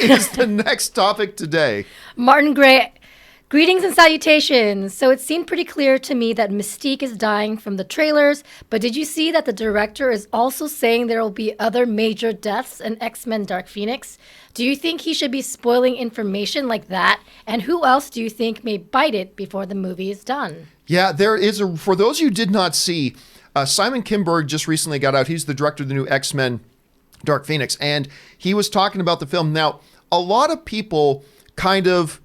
is the next topic today. Martin Gray, greetings and salutations. So it seemed pretty clear to me that Mystique is dying from the trailers, but did you see that the director is also saying there will be other major deaths in X-Men Dark Phoenix? Do you think he should be spoiling information like that? And who else do you think may bite it before the movie is done? Yeah, there is for those you did not see, Simon Kinberg just recently got out. He's the director of the new X-Men Dark Phoenix, and he was talking about the film. Now, a lot of people kind of,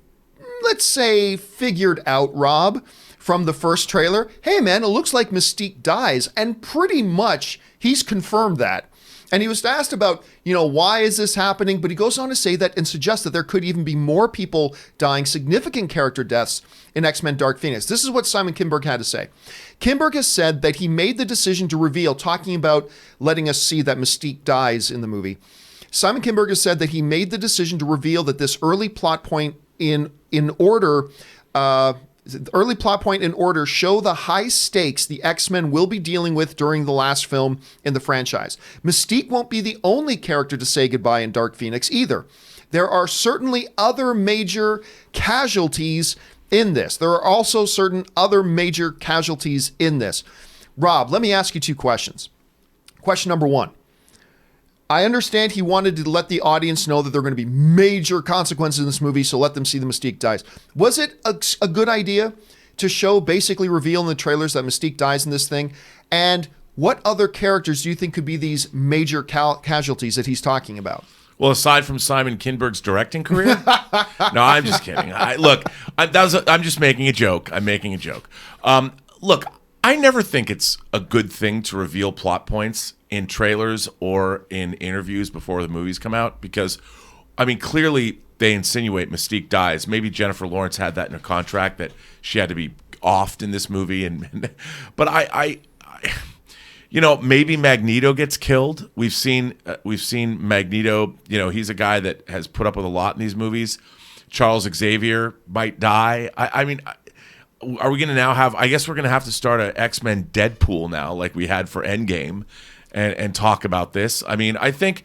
let's say, figured out, Rob, from the first trailer, hey man, it looks like Mystique dies, and pretty much he's confirmed that. And he was asked about, why is this happening? But he goes on to say that and suggest that there could even be more people dying, significant character deaths in X-Men Dark Phoenix. This is what Simon Kinberg had to say. Kinberg has said that he made the decision to reveal, talking about letting us see that Mystique dies in the movie. Simon Kinberg has said that he made the decision to reveal that this early plot point in order show the high stakes the X-Men will be dealing with during the last film in the franchise. Mystique won't be the only character to say goodbye in Dark Phoenix either. There are certainly other major casualties in this. There are also certain other major casualties in this. Rob, let me ask you two questions. Question number one. I understand he wanted to let the audience know that there are going to be major consequences in this movie, so let them see the Mystique dies. Was it a good idea to basically reveal in the trailers that Mystique dies in this thing? And what other characters do you think could be these major casualties that he's talking about? Well, aside from Simon Kinberg's directing career? No, I'm just kidding. I'm just making a joke. I'm making a joke. Look, I never think it's a good thing to reveal plot points in trailers or in interviews before the movies come out because, clearly they insinuate Mystique dies. Maybe Jennifer Lawrence had that in her contract that she had to be offed in this movie. But maybe Magneto gets killed. We've seen Magneto. He's a guy that has put up with a lot in these movies. Charles Xavier might die. Are we going to now have? I guess we're going to have to start an X-Men Deadpool now, like we had for Endgame, and talk about this. I think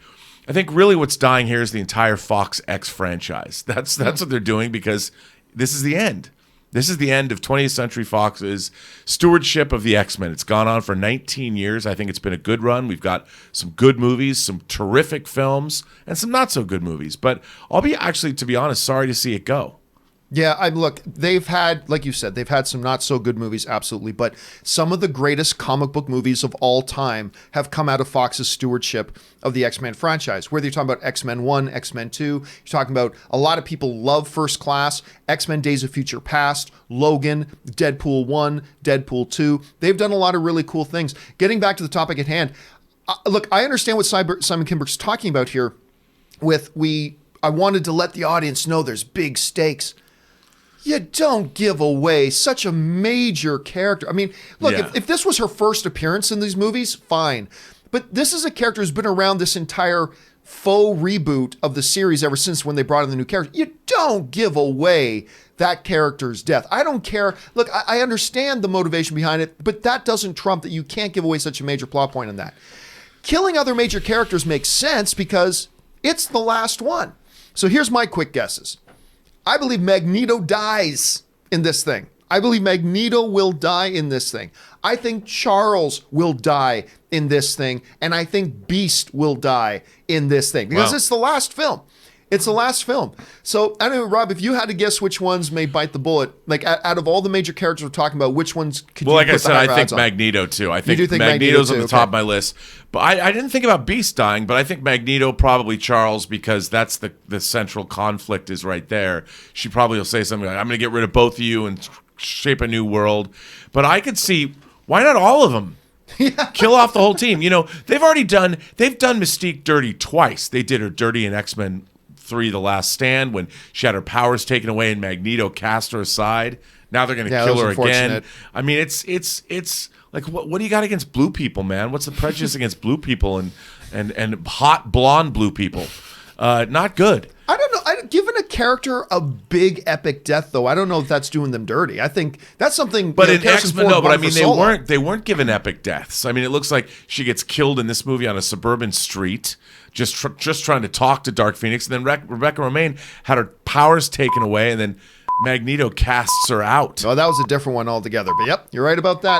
really what's dying here is the entire Fox X franchise. That's what they're doing because this is the end. This is the end of 20th Century Fox's stewardship of the X-Men. It's gone on for 19 years. I think it's been a good run. We've got some good movies, some terrific films, and some not so good movies. But I'll be actually, to be honest, sorry to see it go. Yeah, look, they've had, like you said, they've had some not so good movies, absolutely. But some of the greatest comic book movies of all time have come out of Fox's stewardship of the X-Men franchise. Whether you're talking about X-Men 1, X-Men 2, you're talking about a lot of people love First Class, X-Men Days of Future Past, Logan, Deadpool 1, Deadpool 2. They've done a lot of really cool things. Getting back to the topic at hand, look, I understand what Simon Kinberg's talking about here I wanted to let the audience know there's big stakes. You don't give away such a major character. Look, Yeah. if this was her first appearance in these movies, fine. But this is a character who's been around this entire faux reboot of the series ever since when they brought in the new character. You don't give away that character's death. I don't care. Look, I understand the motivation behind it, but that doesn't trump that you can't give away such a major plot point in that. Killing other major characters makes sense because it's the last one. So here's my quick guesses. I believe Magneto dies in this thing. I believe Magneto will die in this thing. I think Charles will die in this thing. And I think Beast will die in this thing. Because It's the last film. It's the last film. So, I don't know, Rob, if you had to guess which ones may bite the bullet, like out of all the major characters we're talking about, which ones could you put the higher odds on? Well, like I said, I think Magneto too. I think Magneto's on the top of my list. But I didn't think about Beast dying, but I think Magneto, probably Charles, because that's the central conflict is right there. She probably will say something like, I'm going to get rid of both of you and shape a new world. But I could see, why not all of them? Yeah. Kill off the whole team. They've done Mystique dirty twice. They did her dirty in X-Men 3, The Last Stand, when she had her powers taken away and Magneto cast her aside. Now they're going to kill her again. It's like, what do you got against blue people, man? What's the prejudice against blue people and hot blonde blue people? Not good. I don't know. Given a character a big epic death, though. I don't know if that's doing them dirty. I think that's something. But you know, in Harrison X-Men, Ford no. But I wanted mean, for they Solo. weren't given epic deaths. I mean, it looks like she gets killed in this movie on a suburban street, just trying to talk to Dark Phoenix, and then Rebecca Romijn had her powers taken away, and then Magneto casts her out. Oh, that was a different one altogether. But yep, you're right about that.